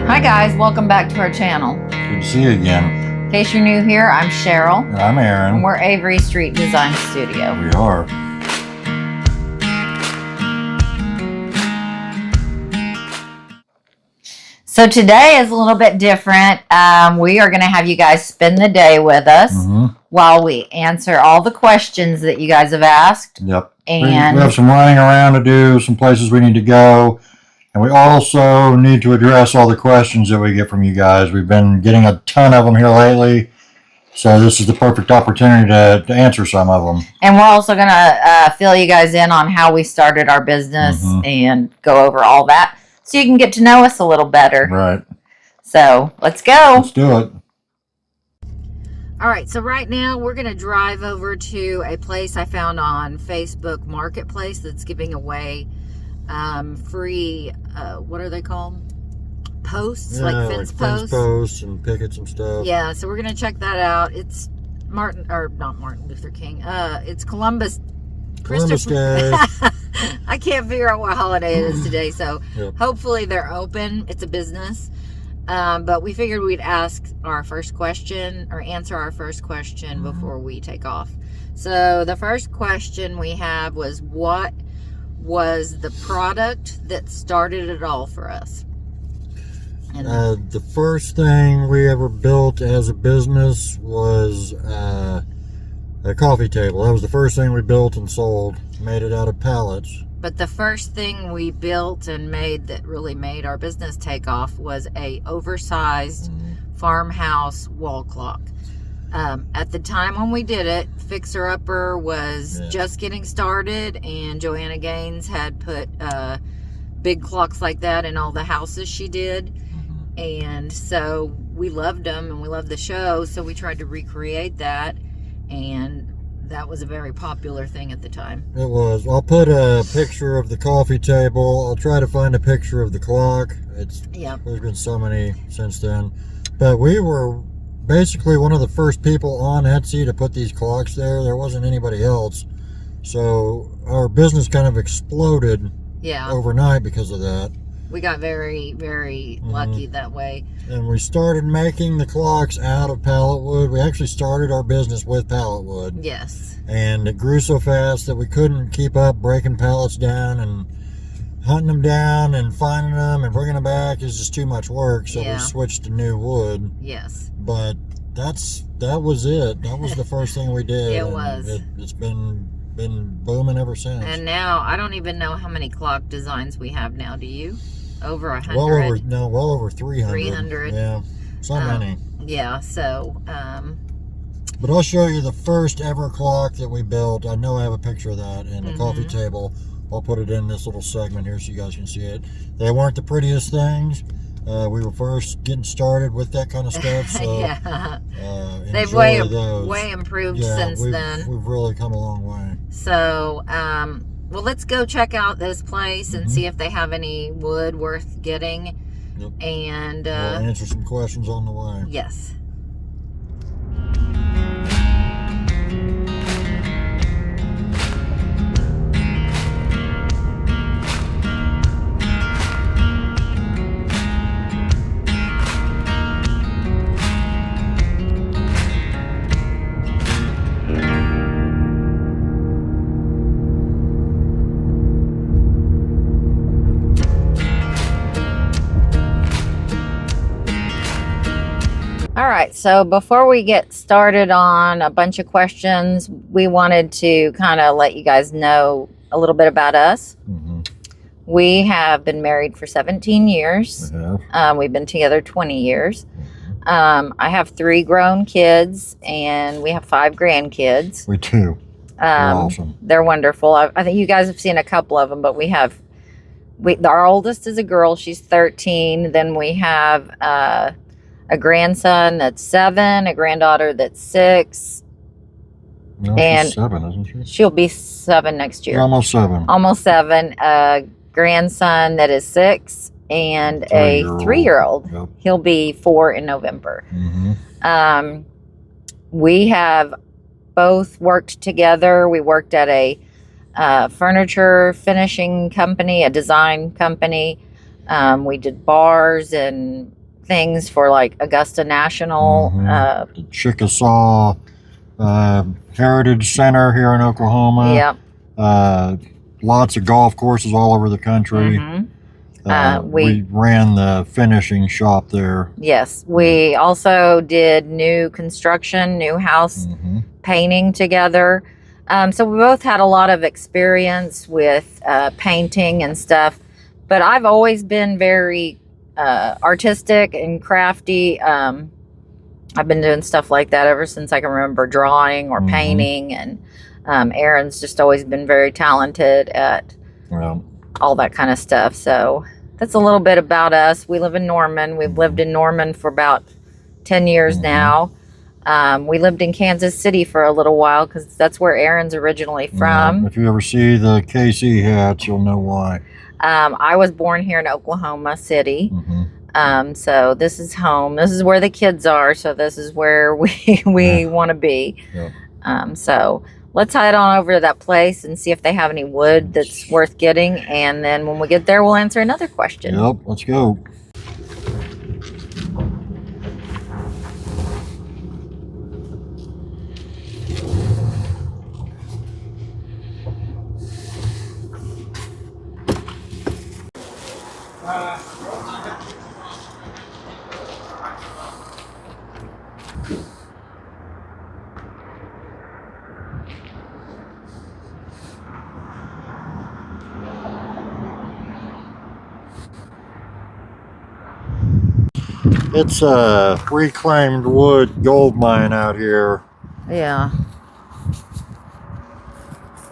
Hi guys, welcome back to our channel. Good to see you again. In case you're new here, I'm Cheryl. And I'm Aaron. And we're Avery Street Design Studio. We are. So today is a little bit different. We are going to have you guys spend the day with us while we answer all the questions that you guys have asked. Yep. And we have some running around to do, some places we need to go. And we also need to address all the questions that we get from you guys. We've been getting a ton of them here lately. So this is the perfect opportunity to answer some of them. And we're also going to fill you guys in on how we started our business and go over all that so you can get to know us a little better. Right. So let's go. Let's do it. All right, so right now we're going to drive over to a place I found on Facebook Marketplace that's giving away free, what are they called? Posts, yeah, like fence posts. Posts and pickets and stuff. Yeah, so we're going to check that out. It's not Martin Luther King. It's Columbus Day. I can't figure out what holiday it is today, so hopefully they're open. It's a business. But we figured we'd answer our first question before we take off. So the first question we have was, what was the product that started it all for us? And the first thing we ever built as a business was a coffee table. That was the first thing we built and sold. Made it out of pallets. But the first thing we built and made that really made our business take off was a oversized farmhouse wall clock. At the time when we did it, Fixer Upper was just getting started, and Joanna Gaines had put big clocks like that in all the houses she did. And so we loved them and we loved the show, so we tried to recreate that, and that was a very popular thing at the time. It was. I'll put a picture of the coffee table. I'll try to find a picture of the clock. There's been so many since then. But we were basically one of the first people on Etsy to put these clocks there. There wasn't anybody else. So our business kind of exploded overnight because of that. We got very, very lucky that way. And we started making the clocks out of pallet wood. We actually started our business with pallet wood. Yes. And it grew so fast that we couldn't keep up breaking pallets down and hunting them down and finding them and bringing them back. Is just too much work. So we switched to new wood. Yes. But that was it. That was the first thing we did. It was. It's been booming ever since. And now I don't even know how many clock designs we have now. Do you? Over 100? Well over 300. 300. Yeah, so many. Yeah, so. But I'll show you the first ever clock that we built. I know I have a picture of that, and the coffee table. I'll put it in this little segment here so you guys can see it. They weren't the prettiest things. We were first getting started with that kind of stuff, so they've way improved since then. We've really come a long way. So, well, let's go check out this place and see if they have any wood worth getting. Yep. And we'll answer some questions on the way. Yes. All right, so before we get started on a bunch of questions, we wanted to kind of let you guys know a little bit about us. We have been married for 17 years. We've been together 20 years. I have 3 grown kids, and we have 5 grandkids. We do. Awesome. They're wonderful. I think you guys have seen a couple of them, but our oldest is a girl. She's 13. Then we have a grandson that's 7, a granddaughter that's 6. No, and she's 7, isn't she? She'll be 7 next year. Almost 7. Almost 7. A grandson that is 6 and a 3-year-old. Yep. He'll be 4 in November. We have both worked together. We worked at a furniture finishing company, a design company. We did bars and things for like Augusta National. The Chickasaw Heritage Center here in Oklahoma. Yep. Lots of golf courses all over the country. We ran the finishing shop there. Yes. We also did new construction, new house painting together. So we both had a lot of experience with painting and stuff. But I've always been very artistic and crafty. I've been doing stuff like that ever since I can remember, drawing or painting. And Aaron's just always been very talented at all that kind of stuff. So that's a little bit about us. We live in Norman. We've lived in Norman for about 10 years now. We lived in Kansas City for a little while because that's where Aaron's originally from. If you ever see the KC hats, you'll know why. I was born here in Oklahoma City. So this is home. This is where the kids are. So this is where we want to be. So let's head on over to that place and see if they have any wood that's worth getting. And then when we get there, we'll answer another question. Yep, let's go. It's a reclaimed wood gold mine out here. Yeah.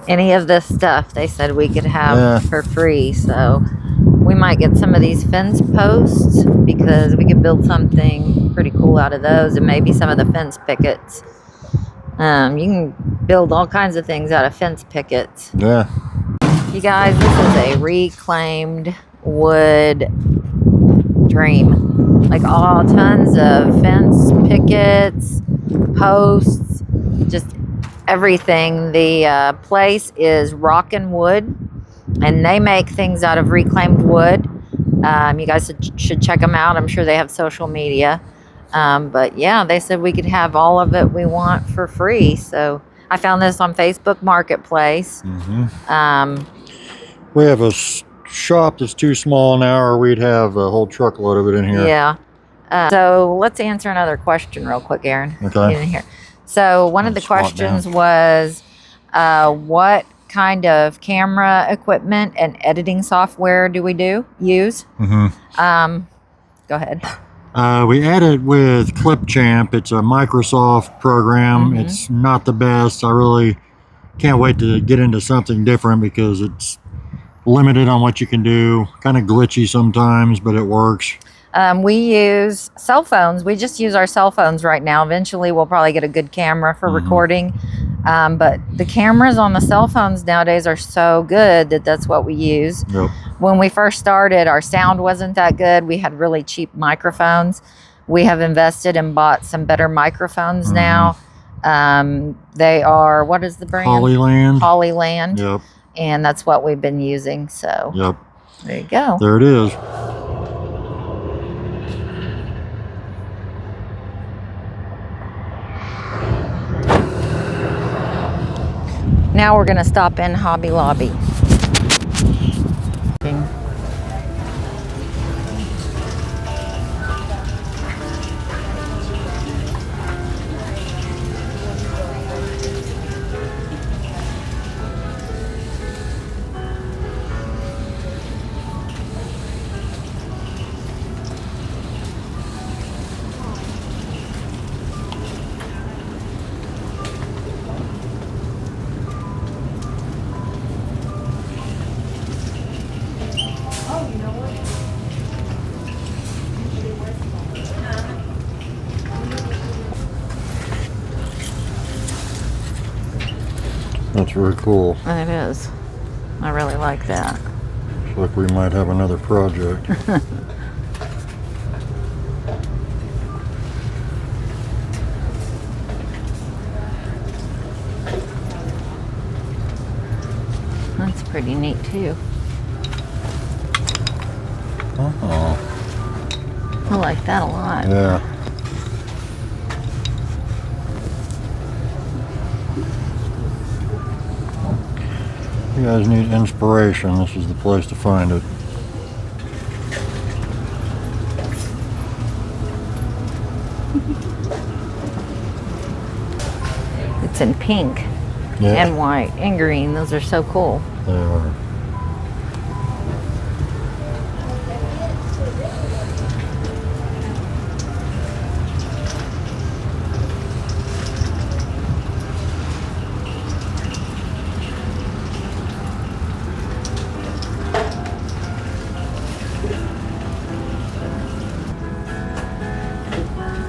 Any of this stuff they said we could have for free. So we might get some of these fence posts because we could build something pretty cool out of those, and maybe some of the fence pickets. You can build all kinds of things out of fence pickets. Yeah. You guys, this is a reclaimed wood dream. Like all tons of fence pickets, posts, just everything. The place is Rockin' Wood, and they make things out of reclaimed wood. You guys should check them out. I'm sure they have social media. But yeah, they said we could have all of it we want for free. So I found this on Facebook Marketplace. We have a shop that's too small now, or we'd have a whole truckload of it in here. Yeah. So let's answer another question real quick, Aaron. Okay. In here. So one of the questions was, what kind of camera equipment and editing software do we use? Go ahead. We edit with Clipchamp. It's a Microsoft program. It's not the best. I really can't wait to get into something different because it's limited on what you can do. Kind of glitchy sometimes, but it works. We use cell phones. We just use our cell phones right now. Eventually, we'll probably get a good camera for recording. But the cameras on the cell phones nowadays are so good that that's what we use. Yep. When we first started, our sound wasn't that good. We had really cheap microphones. We have invested and bought some better microphones now. They are, what is the brand? Hollyland. Yep. And that's what we've been using. So yep. There you go. There it is. Now we're going to stop in Hobby Lobby. That's very cool. It is. I really like that. Looks like we might have another project. That's pretty neat too. Huh? Oh. I like that a lot. Yeah. If you guys need inspiration, this is the place to find it. It's in pink and white and green. Those are so cool. They are.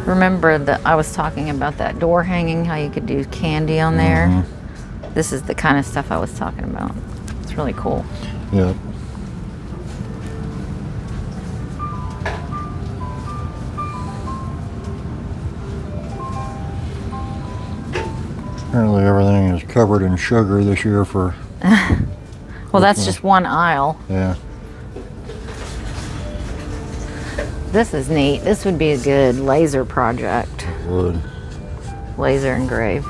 Remember that I was talking about that door hanging, how you could do candy on there? Mm-hmm. This is the kind of stuff I was talking about. It's really cool. Yep. Apparently everything is covered in sugar this year for... Well, that's just one aisle. Yeah. This is neat. This would be a good laser project. It would. Laser engrave.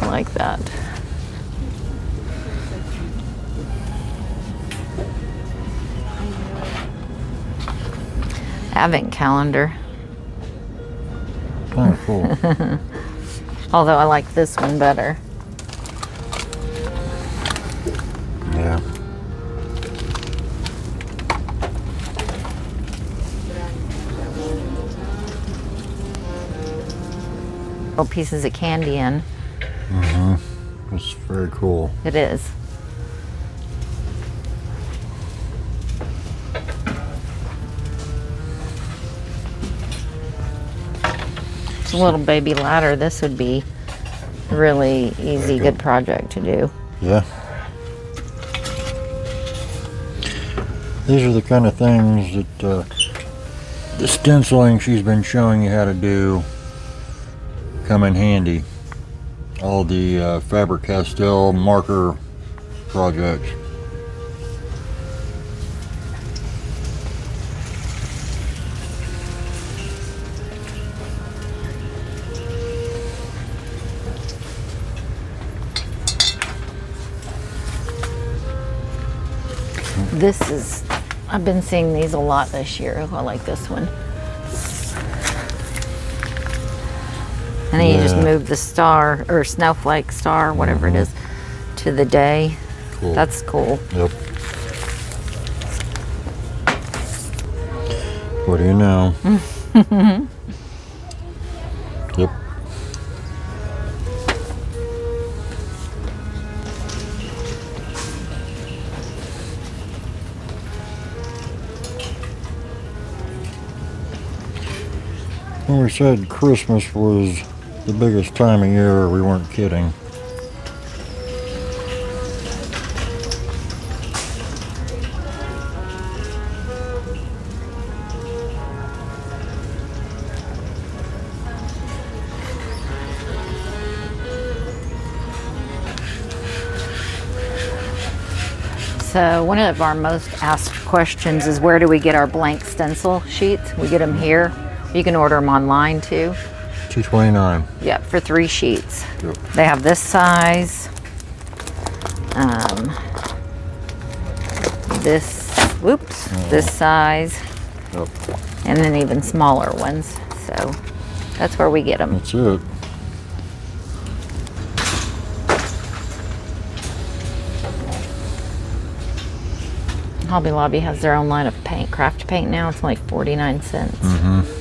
I like that. Advent calendar. Kind of cool. Although I like this one better. Yeah. Pieces of candy in. Mm-hmm. It's very cool. It is. It's a little baby ladder. This would be a really easy, good project to do. Yeah. These are the kind of things that the stenciling she's been showing you how to do come in handy. All the Faber-Castell marker projects. This is, I've been seeing these a lot this year. I like this one. And then you just move the star or snowflake star, whatever it is, to the day. Cool. That's cool. Yep. What do you know? Yep. When we said Christmas was the biggest time of year, we weren't kidding. So one of our most asked questions is, where do we get our blank stencil sheets? We get them here. You can order them online too. $2.29. Yep, for 3 sheets. Yep. They have this size, this size, Yep. and then even smaller ones. So that's where we get them. That's it. Hobby Lobby has their own line of craft paint now. It's like 49 cents. Mm-hmm.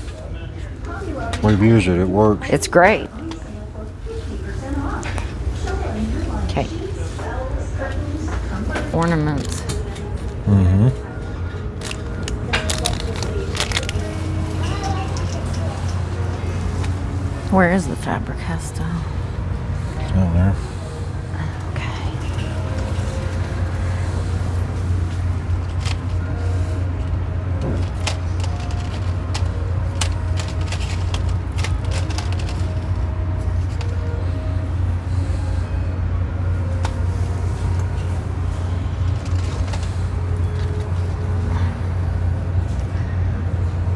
We've used it. It works. It's great. Okay. Ornaments. Mm-hmm. Where is the Faber-Castell? It's down there. Okay.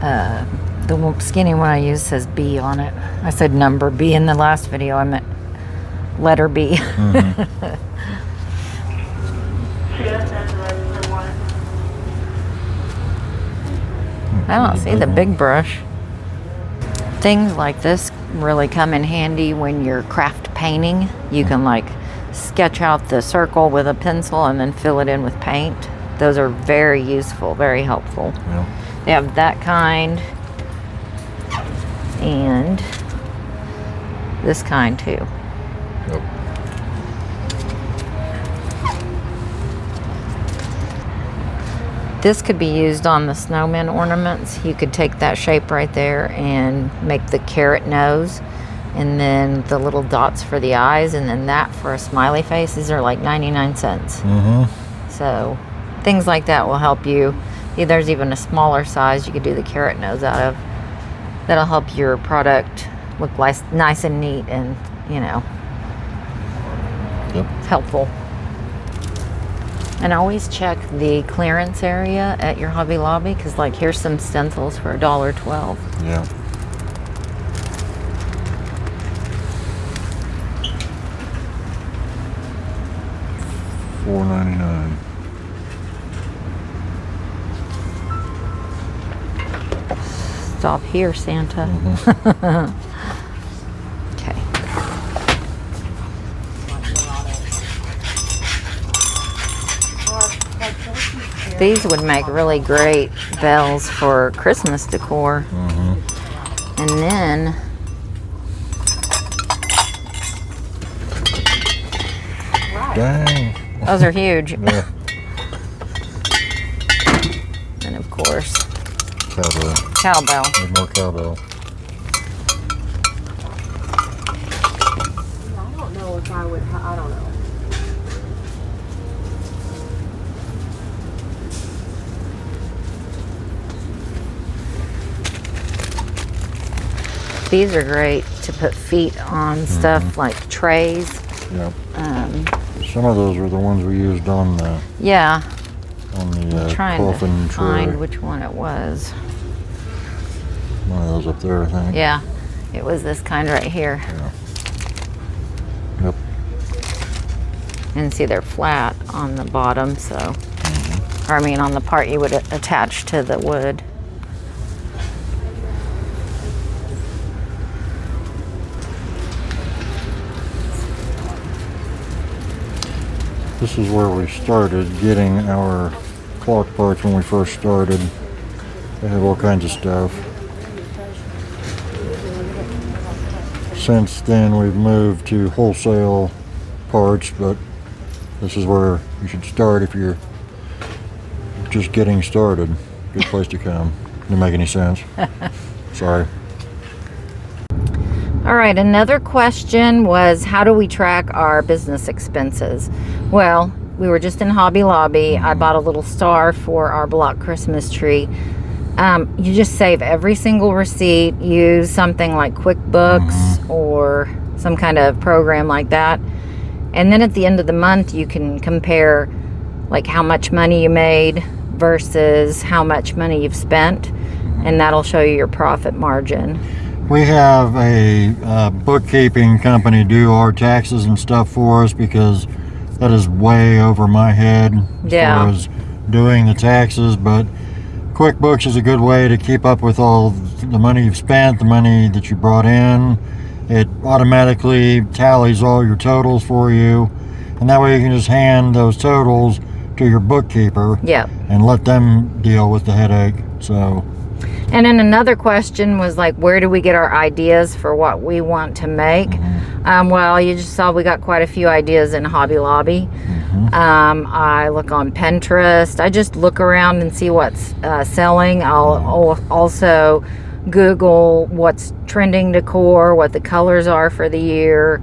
The skinny one I use says B on it. I said number B in the last video. I meant letter B. I don't see the big brush. Things like this really come in handy when you're craft painting. You can like sketch out the circle with a pencil and then fill it in with paint. Those are very useful, very helpful. Yeah. They have that kind and this kind too. Yep. This could be used on the snowman ornaments. You could take that shape right there and make the carrot nose, and then the little dots for the eyes, and then that for a smiley face. These are like 99 cents. So things like that will help you. There's even a smaller size you could do the carrot nose out of. That'll help your product look nice and neat and, you know, helpful. And always check the clearance area at your Hobby Lobby, because like here's some stencils for $1.12. Yeah. $4.99. Stop here, Santa. Okay. These would make really great bells for Christmas decor. And then dang, those are huge. Yeah. And of course, Cowbell. Cowbell. There's more cowbell. I don't know if I would, I don't know. These are great to put feet on stuff like trays. Yep. Some of those are the ones we used on the on the coffin tray. Find which one it was. One of those up there, I think. Yeah, it was this kind right here. Yeah. Yep. And see, they're flat on the bottom, so or I mean on the part you would attach to the wood. This is where we started getting our clock parts when we first started. They have all kinds of stuff. Since then we've moved to wholesale parts, but this is where you should start if you're just getting started. Good place to come. Didn't make any sense. Sorry. All right, another question was, how do we track our business expenses? Well, we were just in Hobby Lobby. I bought a little star for our block Christmas tree. You just save every single receipt, use something like QuickBooks or some kind of program like that. And then at the end of the month, you can compare like how much money you made versus how much money you've spent. And that'll show you your profit margin. We have a bookkeeping company do our taxes and stuff for us, because that is way over my head as far as doing the taxes. But QuickBooks is a good way to keep up with all the money you've spent, the money that you brought in. It automatically tallies all your totals for you, and that way you can just hand those totals to your bookkeeper and let them deal with the headache. So. And then another question was like, where do we get our ideas for what we want to make? Well, you just saw we got quite a few ideas in Hobby Lobby. I look on Pinterest. I just look around and see what's selling. I'll also Google what's trending decor, what the colors are for the year.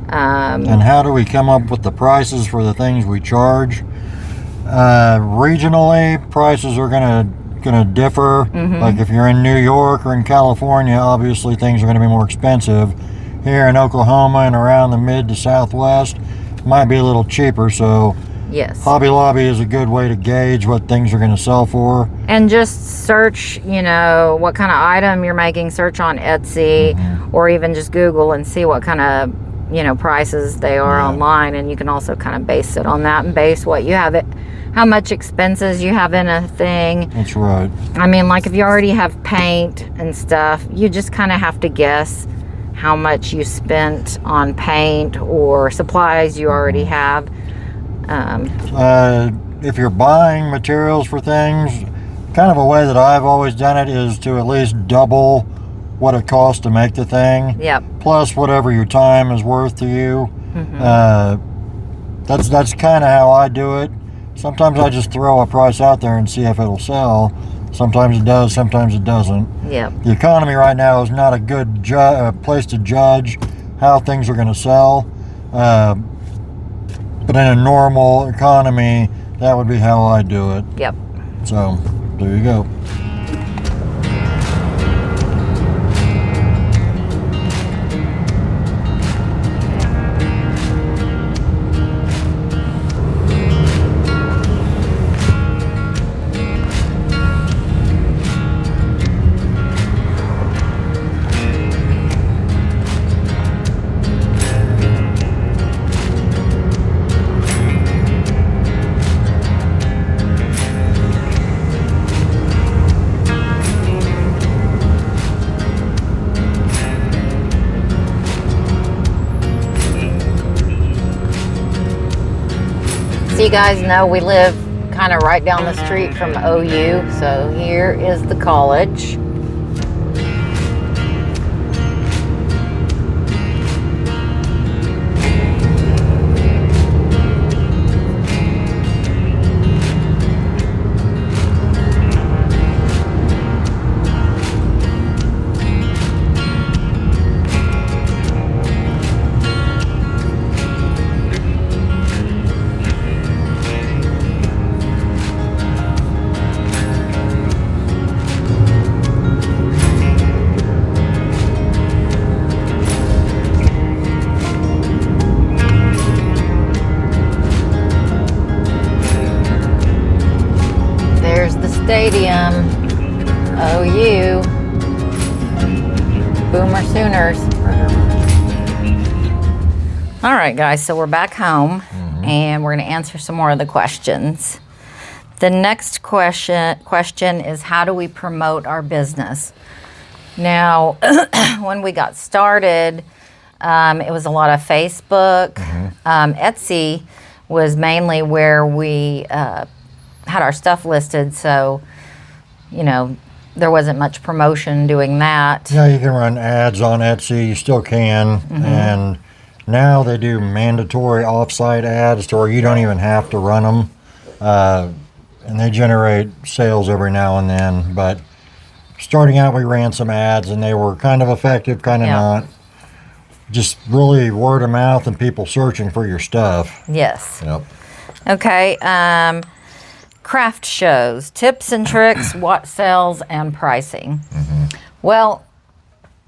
And how do we come up with the prices for the things we charge? Regionally, prices are gonna differ. Like if you're in New York or in California, obviously things are going to be more expensive. Here in Oklahoma and around the mid to southwest, might be a little cheaper. So Yes. Hobby Lobby is a good way to gauge what things are going to sell for. And just search, what kind of item you're making. Search on Etsy or even just Google and see what kind of, prices they are online. And you can also kind of base it on that and base what you have how much expenses you have in a thing. That's right. I mean, like if you already have paint and stuff, you just kind of have to guess how much you spent on paint or supplies you already have. If you're buying materials for things, kind of a way that I've always done it is to at least double what it costs to make the thing. Yep. Plus whatever your time is worth to you. That's kind of how I do it. Sometimes I just throw a price out there and see if it'll sell. Sometimes it does, sometimes it doesn't. Yep. The economy right now is not a good place to judge how things are going to sell. But in a normal economy, that would be how I do it. Yep. So, there you go. So you guys know we live kind of right down the street from OU. So here is the college. Stadium, OU, Boomer Sooners. All right, guys, so we're back home and we're going to answer some more of the questions. The next question is, how do we promote our business? Now, when we got started, it was a lot of Facebook. Etsy was mainly where we had our stuff listed, so there wasn't much promotion doing that. Yeah, you can run ads on Etsy, you still can, and now they do mandatory off-site ads to where you don't even have to run them, and they generate sales every now and then. But starting out, we ran some ads and they were kind of effective, kind of not. Just really word of mouth and people searching for your stuff. Yes. Yep. Okay. Craft shows, tips and tricks, what sells, and pricing. Well,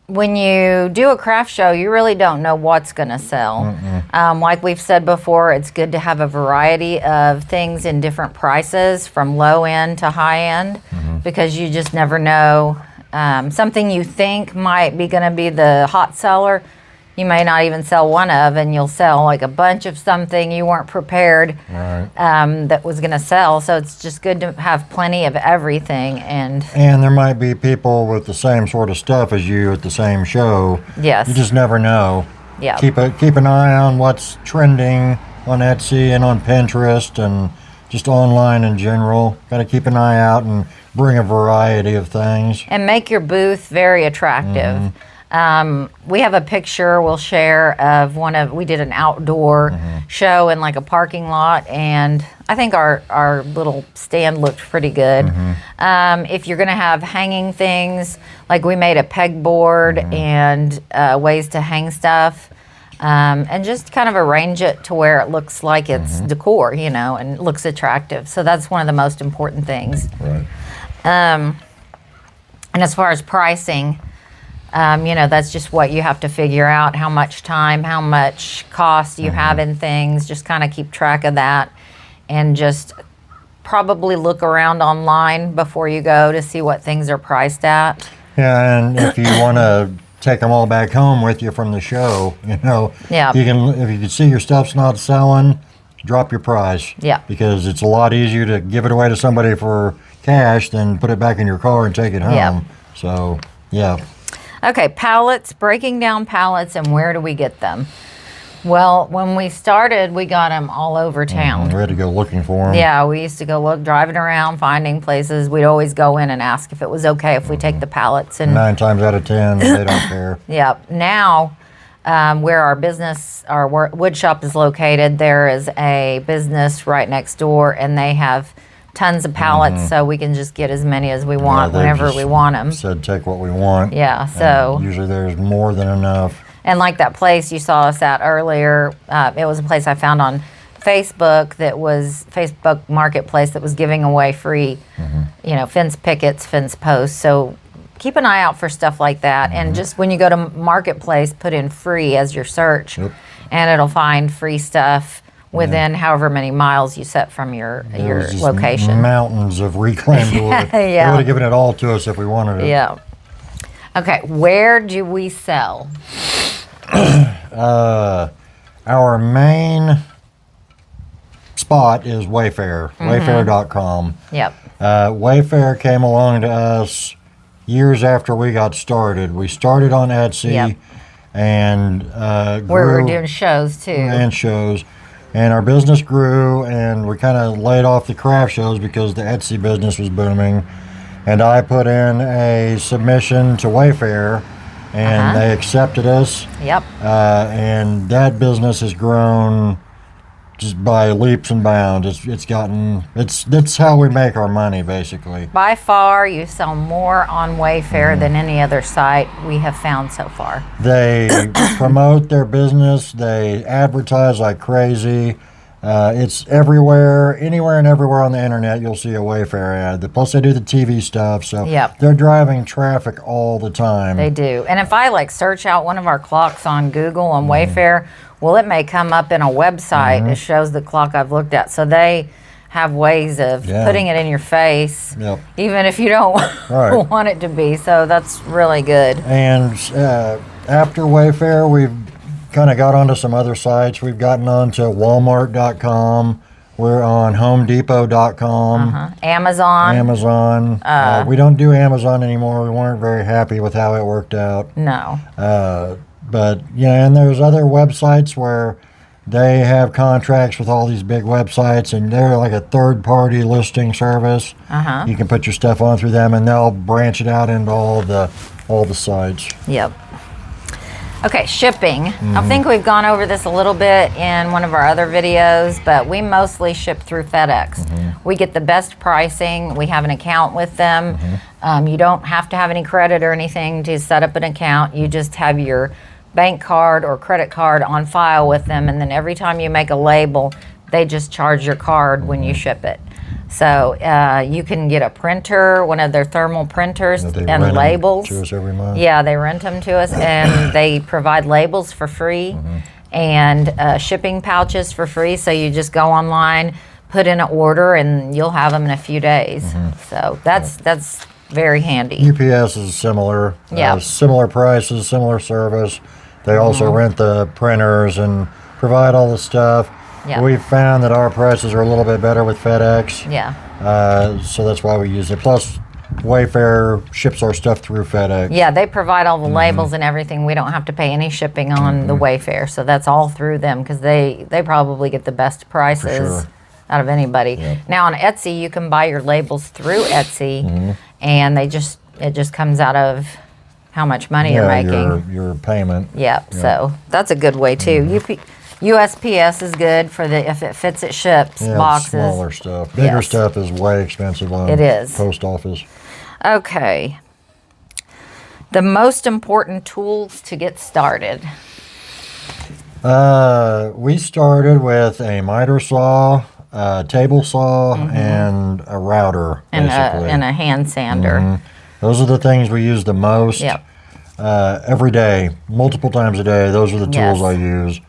when you do a craft show, you really don't know what's going to sell. Like we've said before, it's good to have a variety of things in different prices from low end to high end because you just never know. Something you think might be going to be the hot seller, you may not even sell one of, and you'll sell like a bunch of something you weren't prepared that was going to sell. So it's just good to have plenty of everything. And there might be people with the same sort of stuff as you at the same show. Yes. You just never know. Yeah. Keep an eye on what's trending on Etsy and on Pinterest and just online in general. Got to keep an eye out and bring a variety of things. And make your booth very attractive. We have a picture we'll share of we did an outdoor show in like a parking lot, and I think our little stand looked pretty good. If you're gonna have hanging things, like we made a pegboard and ways to hang stuff, and just kind of arrange it to where it looks like it's decor, and looks attractive. So that's one of the most important things. Right. And as far as pricing, that's just what you have to figure out, how much time, how much cost you have in things, just kind of keep track of that. and just probably look around online before you go to see what things are priced at. Yeah, and if you want to take them all back home with you from the show, you know, Yeah. you can, if you can see your stuff's not selling, drop your price. Yeah. Because it's a lot easier to give it away to somebody for cash than put it back in your car and take it home. Yeah. So, yeah. Okay, pallets, breaking down pallets, and where do we get them? Well, when we started, we got them all over town. We had to go looking for them. Yeah, we used to go look, driving around, finding places. We'd always go in and ask if it was okay if we take the pallets. And 9 times out of 10, they don't care. yeah, now where our business, our wood shop is located, there is a business right next door, and they have tons of pallets, so we can just get as many as we want they whenever just we want them. Said take what we want. Yeah, And so. usually there's more than enough. And like that place you saw us at earlier, it was a place I found on Facebook that was Facebook Marketplace that was giving away free, you know, fence pickets, fence posts. So keep an eye out for stuff like that. And just when you go to Marketplace, put in free as your search, and it'll find free stuff within however many miles you set from your Just location. Mountains of reclaimed wood. Yeah. They would have given it all to us if we wanted it. Yeah. Okay, where do we sell? Our main spot is Wayfair, wayfair.com. Yep. Wayfair came along to us years after we got started. We started on Etsy Yep. and We were grew doing shows too. and shows. And our business grew, and we kind of laid off the craft shows because the Etsy business was booming. And I put in a submission to Wayfair, and they accepted us. Yep. And that business has grown just by leaps and bounds. That's how we make our money, basically. By far, you sell more on Wayfair than any other site we have found so far. They promote their business. They advertise like crazy. It's everywhere, anywhere and everywhere on the internet. You'll see a Wayfair ad. Plus, they do the TV stuff, so they're driving traffic all the time. They do. And if I search out one of our clocks on Google on Wayfair, well, it may come up in a website. It shows the clock I've looked at. So they have ways of putting it in your face, even if you don't want it to be. So that's really good. And after Wayfair, we've kind of got onto some other sites. We've gotten onto Walmart.com. We're on HomeDepot.com. Amazon. We don't do Amazon anymore. We weren't very happy with how it worked out. No. But yeah, and there's other websites where they have contracts with all these big websites, and they're like a third-party listing service. You can put your stuff on through them, and they'll branch it out into all the sites. Yep. Okay, shipping. I think we've gone over this a little bit in one of our other videos, but we mostly ship through FedEx. We get the best pricing. We have an account with them. You don't have to have any credit or anything to set up an account. You just have your bank card or credit card on file with them, and then every time you make a label, they just charge your card when you ship it. So you can get a printer, one of their thermal printers, and labels. To us every month. Yeah, they rent them to us, and they provide labels for free and shipping pouches for free. So you just go online, put in an order, and you'll have them in a few days. So that's very handy. UPS is similar. Yeah. Similar prices, similar service. They also rent the printers and provide all the stuff. Yeah. We've found that our prices are a little bit better with FedEx. Yeah. So that's why we use it. Plus, Wayfair ships our stuff through FedEx. Yeah, they provide all the labels and everything. We don't have to pay any shipping on the Wayfair. So that's all through them because they probably get the best prices out of anybody. Now on Etsy, you can buy your labels through Etsy, and it just comes out of how much money you're making. Your payment. Yep. So that's a good way too. USPS is good for if it fits, it ships boxes. Smaller stuff. Bigger stuff is way expensive on post office. Okay. The most important tools to get started. We started with a miter saw, a table saw, and a router, basically. And a hand sander. Those are the things we use the most. Yep. Every day, multiple times a day. Those are the tools I use.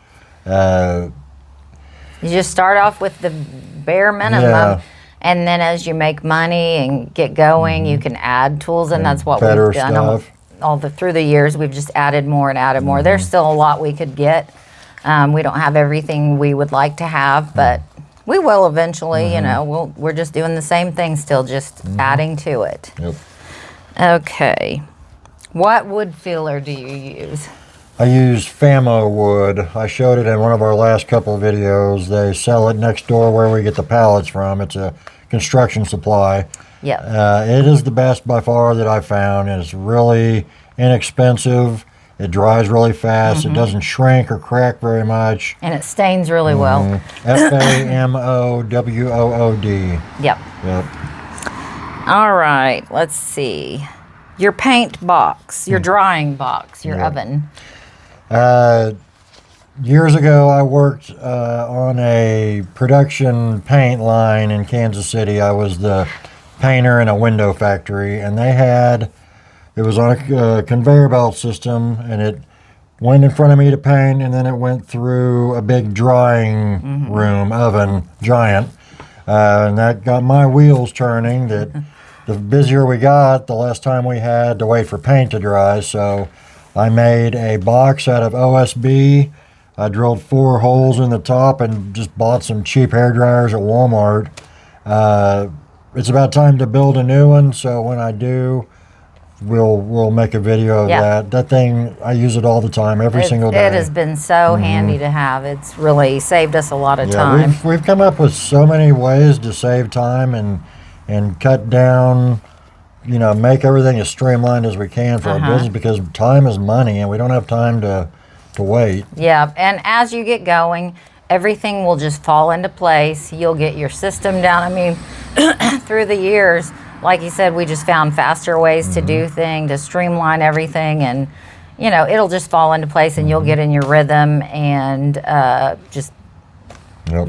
You just start off with the bare minimum. Yeah. And then as you make money and get going, you can add tools, and that's what better we've done all through the years. We've just added more and added more. There's still a lot we could get. We don't have everything we would like to have, but we will eventually. You know, we're just doing the same thing still, just adding to it. Yep. Okay. What wood filler do you use? I use Famo wood. I showed it in one of our last couple of videos. They sell it next door where we get the pallets from. It's a construction supply. Yeah. It is the best by far that I've found. It's really inexpensive. It dries really fast. It doesn't shrink or crack very much. And it stains really well. FAMOWOOD. Yep. Yep. All right. Let's see. Your paint box, your drying box, your oven. Years ago, I worked on a production paint line in Kansas City. I was the painter in a window factory, and it was on a conveyor belt system, and it went in front of me to paint, and then it went through a big drying room, oven, giant, and that got my wheels turning. That the busier we got, the less time we had to wait for paint to dry, so I made a box out of OSB. I drilled 4 holes in the top and just bought some cheap hair dryers at Walmart. It's about time to build a new one, so when I do, we'll make a video of that. That thing, I use it all the time, every single day. It has been so handy to have. It's really saved us a lot of time. We've come up with so many ways to save time and cut down, you know, make everything as streamlined as we can for our business, because time is money and we don't have time to wait. Yeah, and as you get going, everything will just fall into place. You'll get your system down. I mean, through the years, like you said, we just found faster ways to do things, to streamline everything, and, you know, it'll just fall into place and you'll get in your rhythm and just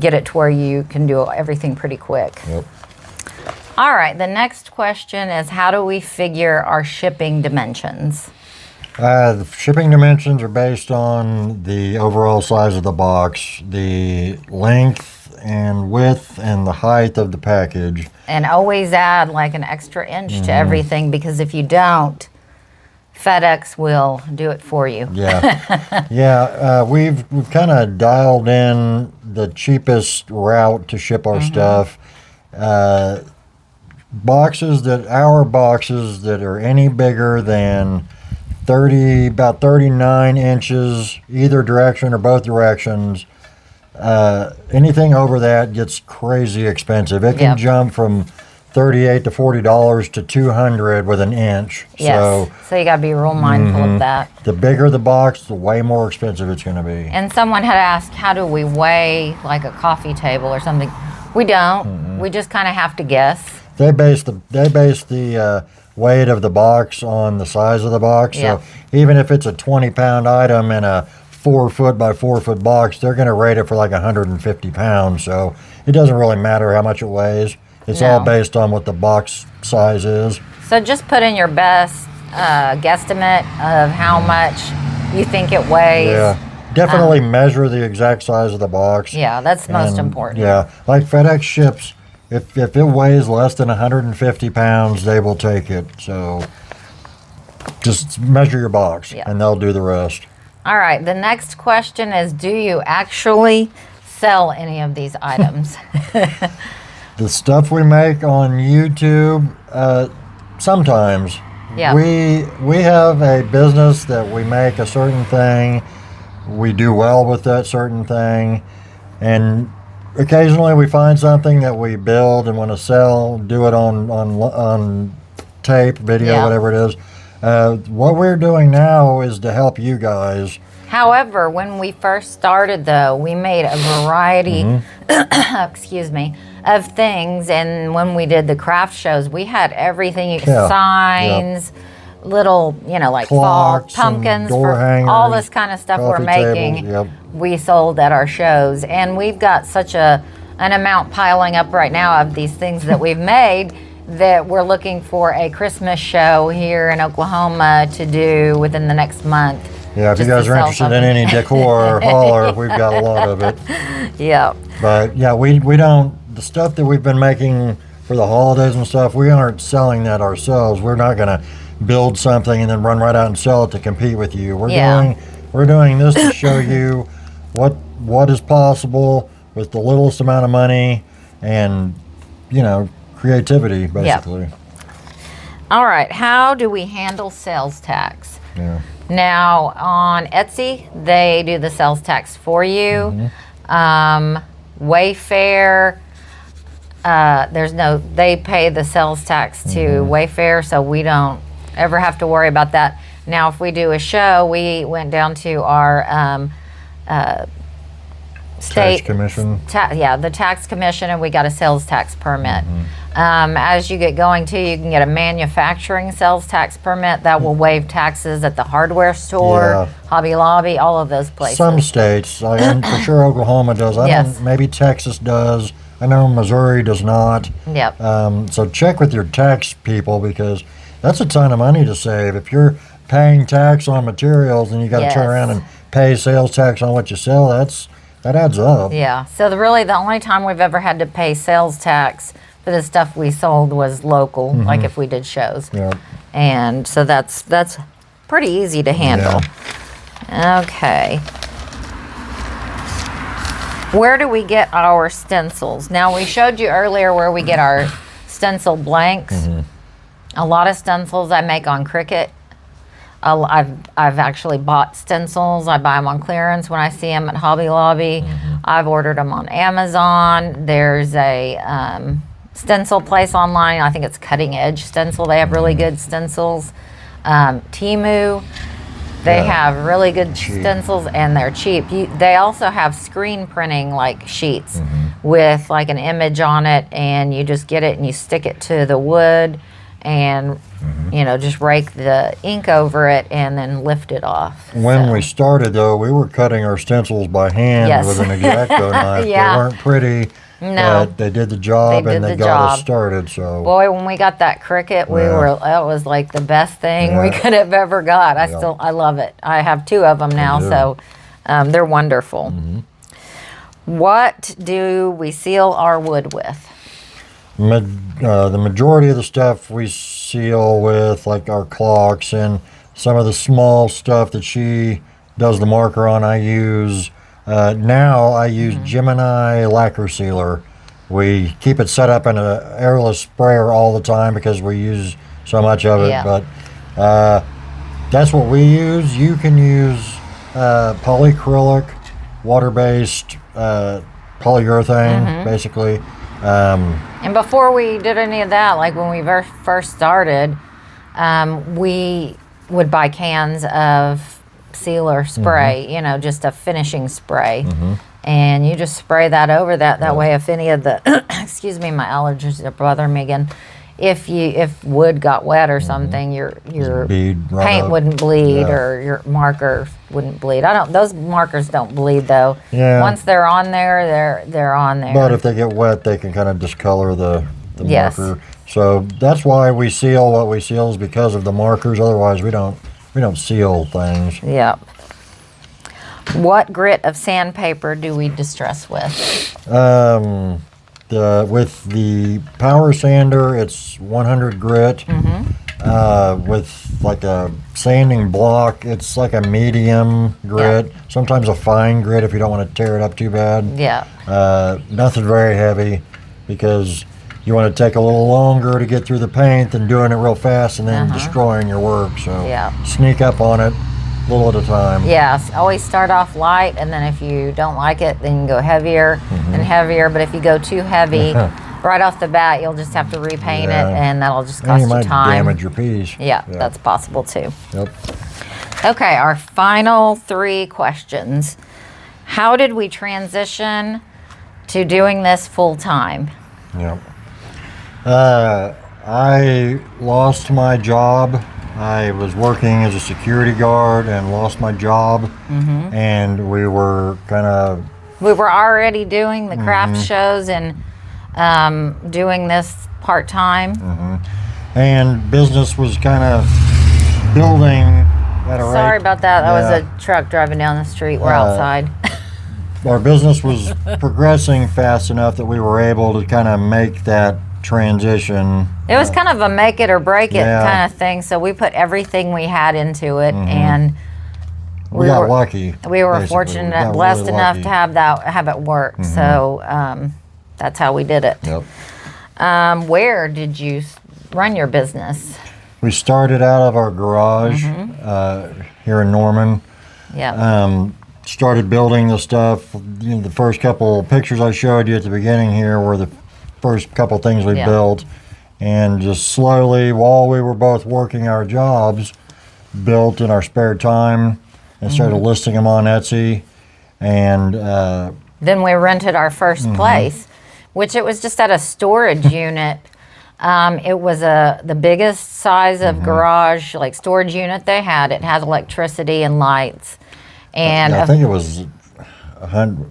get it to where you can do everything pretty quick. Yep. All right, the next question is, how do we figure our shipping dimensions? The shipping dimensions are based on the overall size of the box, the length and width and the height of the package. And always add like an extra inch to everything, because if you don't, FedEx will do it for you. Yeah. We've kind of dialed in the cheapest route to ship our stuff. Our boxes that are any bigger than about 39 inches either direction or both directions, anything over that gets crazy expensive. It can jump from $38 to $40 to $200 with an inch. Yes. So you got to be real mindful of that. The bigger the box, the way more expensive it's going to be. And someone had asked, how do we weigh like a coffee table or something? We don't. We just kind of have to guess. They base the weight of the box on the size of the box. So even if it's a 20-pound item in a 4-foot by 4-foot box, they're going to rate it for like 150 pounds. So it doesn't really matter how much it weighs. It's all based on what the box size is. So just put in your best guesstimate of how much you think it weighs. Yeah. Definitely measure the exact size of the box. Yeah, that's most important. Yeah. Like FedEx ships, if it weighs less than 150 pounds, they will take it. So just measure your box and they'll do the rest. All right. The next question is, do you actually sell any of these items? The stuff we make on YouTube, sometimes. Yeah. We have a business that we make a certain thing. We do well with that certain thing. And occasionally we find something that we build and want to sell, do it on tape, video, whatever it is. What we're doing now is to help you guys. However, when we first started, though, we made a variety, of things. And when we did the craft shows, we had everything, signs, little, like clocks, fall pumpkins, door hangers, all this kind of stuff we're making. Tables, we sold at our shows. And we've got such an amount piling up right now of these things that we've made that we're looking for a Christmas show here in Oklahoma to do within the next month. Yeah, if you guys are interested in any decor, holler. We've got a lot of it. Yeah. But yeah, we don't, the stuff that we've been making for the holidays and stuff, we aren't selling that ourselves. We're not going to build something and then run right out and sell it to compete with you. We're doing this to show you what is possible with the littlest amount of money and, creativity, basically. Yep. All right, how do we handle sales tax? Yeah. Now, on Etsy, they do the sales tax for you. Wayfair, they pay the sales tax to Wayfair, so we don't ever have to worry about that. Now, if we do a show, we went down to our state Tax commission. The tax commission, and we got a sales tax permit. As you get going too, you can get a manufacturing sales tax permit that will waive taxes at the hardware store, Hobby Lobby, all of those places. Some states, and for sure Oklahoma does. Maybe Texas does. I know Missouri does not. Yep. So check with your tax people, because that's a ton of money to save. If you're paying tax on materials and you got to turn around and pay sales tax on what you sell, that adds up. Yeah. So the only time we've ever had to pay sales tax for the stuff we sold was local, like if we did shows. Yeah. And so that's pretty easy to handle. Yeah. Okay. Where do we get our stencils? Now, we showed you earlier where we get our stencil blanks. A lot of stencils I make on Cricut. I've actually bought stencils. I buy them on clearance when I see them at Hobby Lobby. I've ordered them on Amazon. There's a stencil place online. I think it's Cutting Edge Stencil. They have really good stencils. Temu, they have really good stencils, and they're cheap. They also have screen printing like sheets with like an image on it, and you just get it and you stick it to the wood and just rake the ink over it and then lift it off. When we started, though, we were cutting our stencils by hand with an X-Acto knife. They weren't pretty. No, but they did the job, and they got us started. So, boy, when we got that Cricut, that was like the best thing we could have ever got. I love it. I have 2 of them now, so they're wonderful. What do we seal our wood with? The majority of the stuff we seal with, like our clocks and some of the small stuff that she does the marker on, I use. Now I use Gemini lacquer sealer. We keep it set up in an airless sprayer all the time because we use so much of it. But that's what we use. You can use polyacrylic, water-based polyurethane, basically. And before we did any of that, like when we first started, we would buy cans of sealer spray, just a finishing spray. And you just spray that over that way if any of the excuse me, my allergies are bothering me again. If wood got wet or something, your paint wouldn't bleed or your marker wouldn't bleed. Those markers don't bleed though. Once they're on there, they're on there. But if they get wet, they can kind of discolor the marker. So that's why we seal what we seal, is because of the markers. Otherwise we don't seal things. Yep. What grit of sandpaper do we distress with? With the power sander, it's 100 grit. With like a sanding block, it's like a medium grit. Sometimes a fine grit if you don't want to tear it up too bad. Nothing very heavy, because you want to take a little longer to get through the paint than doing it real fast and then destroying your work. So sneak up on it a little at a time. Yes, always start off light, and then if you don't like it, then you can go heavier and heavier. But if you go too heavy right off the bat, you'll just have to repaint it, and that'll just cost you time. You might damage your piece. Yeah, that's possible too. Yep. Okay, our final 3 questions. How did we transition to doing this full time? Yep. I lost my job. I was working as a security guard and lost my job, and we were already doing the craft shows and doing this part-time. And business was kind of building at a rate. Sorry about that. That was a truck driving down the street. We're outside. our business was progressing fast enough that we were able to kind of make that transition. It was kind of a make it or break it Yeah. kind of thing. So we put everything we had into it, and We got lucky. We were basically. fortunate, We got blessed really enough lucky. to have it work. So that's how we did it. Yep. Where did you run your business? We started out of our garage here in Norman. Yeah. Started building the stuff. You know, the first couple pictures I showed you at the beginning here were the first couple things we built, and just slowly, while we were both working our jobs, built in our spare time and started listing them on Etsy. And Then we rented our first place, which it was just at a storage unit. It was the biggest size of garage, like storage unit they had. It had electricity and lights. And I think it was 100.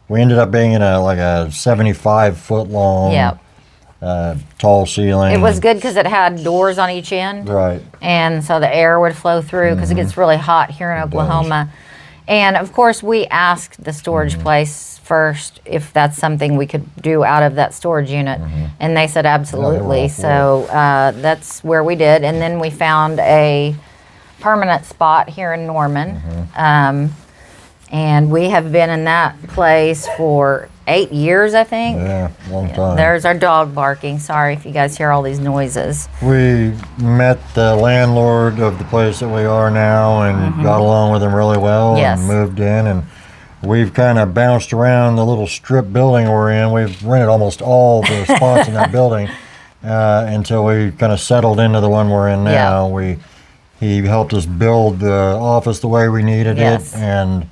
We ended up being in a 75-foot long, tall ceiling. it was good because it had doors on each end. Right. And so the air would flow through because it gets really hot here in Oklahoma. And of course, we asked the storage place first if that's something we could do out of that storage unit. And they said absolutely. all for So that's where we did. And then we found a permanent spot here in Norman. And we have been in that place for 8 years, I think. Yeah, long time. There's our dog barking. Sorry if you guys hear all these noises. We met the landlord of the place that we are now and got along with him really well Yes. and moved in. And we've kind of bounced around the little strip building we're in. We've rented almost all the spots in that building until we kind of settled into the one we're in now. He helped us build the office the way we needed Yes. it. And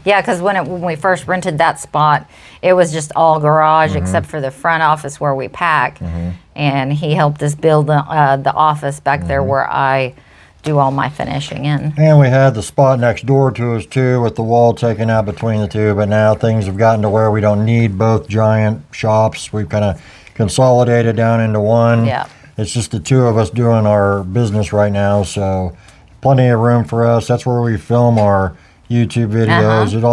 Yeah, because when we first rented that spot, it was just all garage except for the front office where we pack. And he helped us build the office back there where I do all my finishing in. And we had the spot next door to us too, with the wall taken out between the two. But now things have gotten to where we don't need both giant shops. We've kind of consolidated down into one. Yeah. It's just the two of us doing our business right now, so plenty of room for us. That's where we film our YouTube videos. It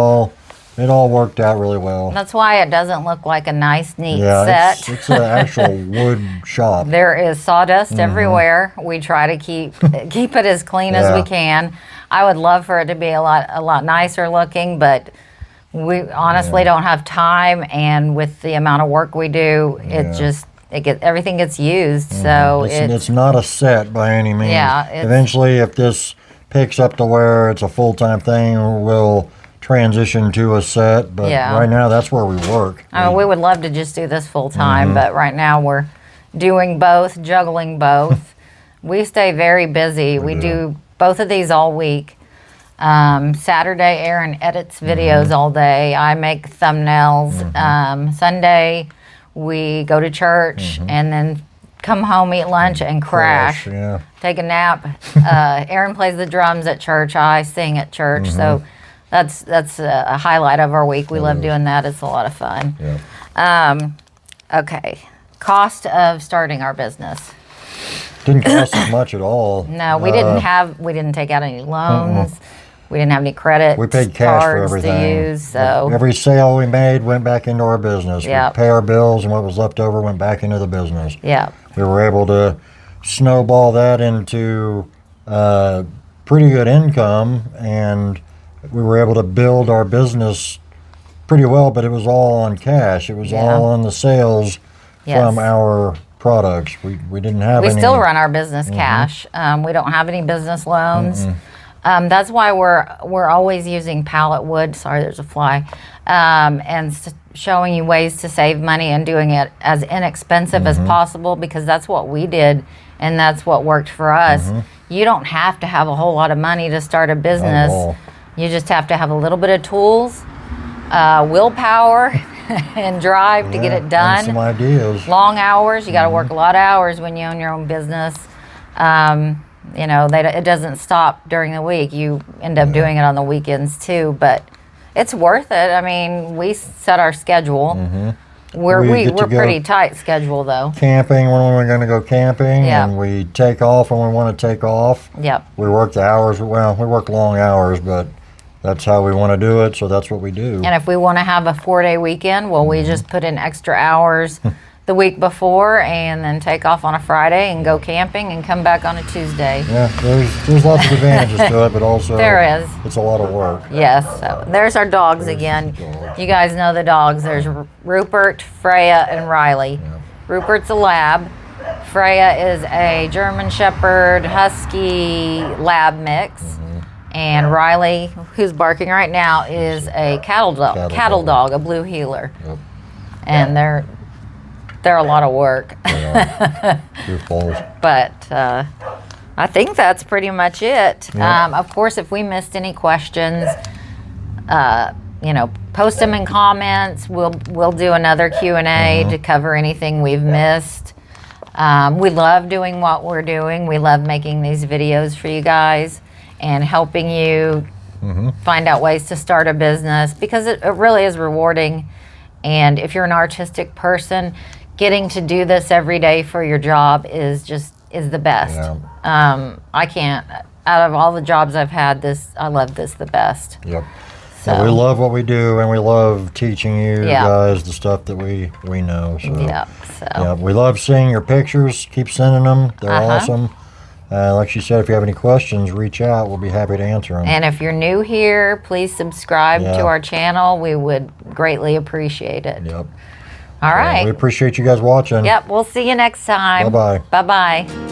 all worked out really well. That's why it doesn't look like a nice, neat Yeah, set. it's an actual wood shop. There is sawdust everywhere. We try to keep it as clean as we can. I would love for it to be a lot nicer looking, but we honestly don't have time. And with the amount of work we do, everything gets used. So It's not a set by any means. Yeah, Eventually, if this picks up to where it's a full-time thing, we'll transition to a set. But right now, that's where we work. I mean, we would love to just do this full time, but right now we're doing both, juggling both. We stay very busy. We do both of these all week. Saturday, Aaron edits videos all day. I make thumbnails. Sunday, we go to church and then come home, eat lunch, and crash. Take a nap. Aaron plays the drums at church. I sing at church. So that's a highlight of our week. We love doing that. It's a lot of fun. Okay. Cost of starting our business. Didn't cost us much at all. No, we didn't take out any loans. We didn't have any credit We paid cash for cards everything. to use. So Every sale we made went back into our business. Yep. We pay our bills, and what was left over went back into the business. yeah. We were able to snowball that into pretty good income, and we were able to build our business pretty well, but it was all on cash. It was all on the sales from our products. We didn't have We any. still run our business cash. We don't have any business loans. That's why we're always using pallet wood. Sorry, there's a fly. And showing you ways to save money and doing it as inexpensive as possible, because that's what we did and that's what worked for us. You don't have to have a whole lot of money to start a business. You just have to have a little bit of tools, willpower, and drive to get it done. And some ideas. Long hours. You got to work a lot of hours when you own your own business. It doesn't stop during the week. You end up doing it on the weekends too, but it's worth it. I mean, we set our schedule. We're pretty tight schedule though. Camping when we're going to go camping, and we take off when we want to take off. Yep. We work the hours. Well, we work long hours, but that's how we want to do it, so that's what we do. And if we want to have a 4-day weekend, well, we just put in extra hours the week before and then take off on a Friday and go camping and come back on a Tuesday. Yeah, there's lots of advantages to it, but also There is. it's a lot of work. Yes. So there's our dogs again. You guys know the dogs. There's Rupert, Freya, and Riley. Yeah. Rupert's a lab. Freya is a German Shepherd Husky lab mix. And Riley, who's barking right now, is a cattle dog, a blue heeler. Yep. And they're a lot of work. But I think that's pretty much it. Yeah. Of course, if we missed any questions, post them in comments. We'll do another Q&A to cover anything we've missed. We love doing what we're doing. We love making these videos for you guys and helping you find out ways to start a business, because it really is rewarding. And if you're an artistic person, getting to do this every day for your job is the best. Yeah. I can't, out of all the jobs I've had, I love this the best. Yep. So, Yeah, we love what we do, and we love teaching you Yeah. guys the stuff that we know. So, yeah. yeah, we love seeing your pictures. Keep sending them. They're awesome. Like she said, if you have any questions, reach out. We'll be happy to answer them. And if you're new here, please subscribe to our channel. We would greatly appreciate it. Yep. All right. We appreciate you guys watching. Yep. We'll see you next time. Bye-bye. Bye-bye.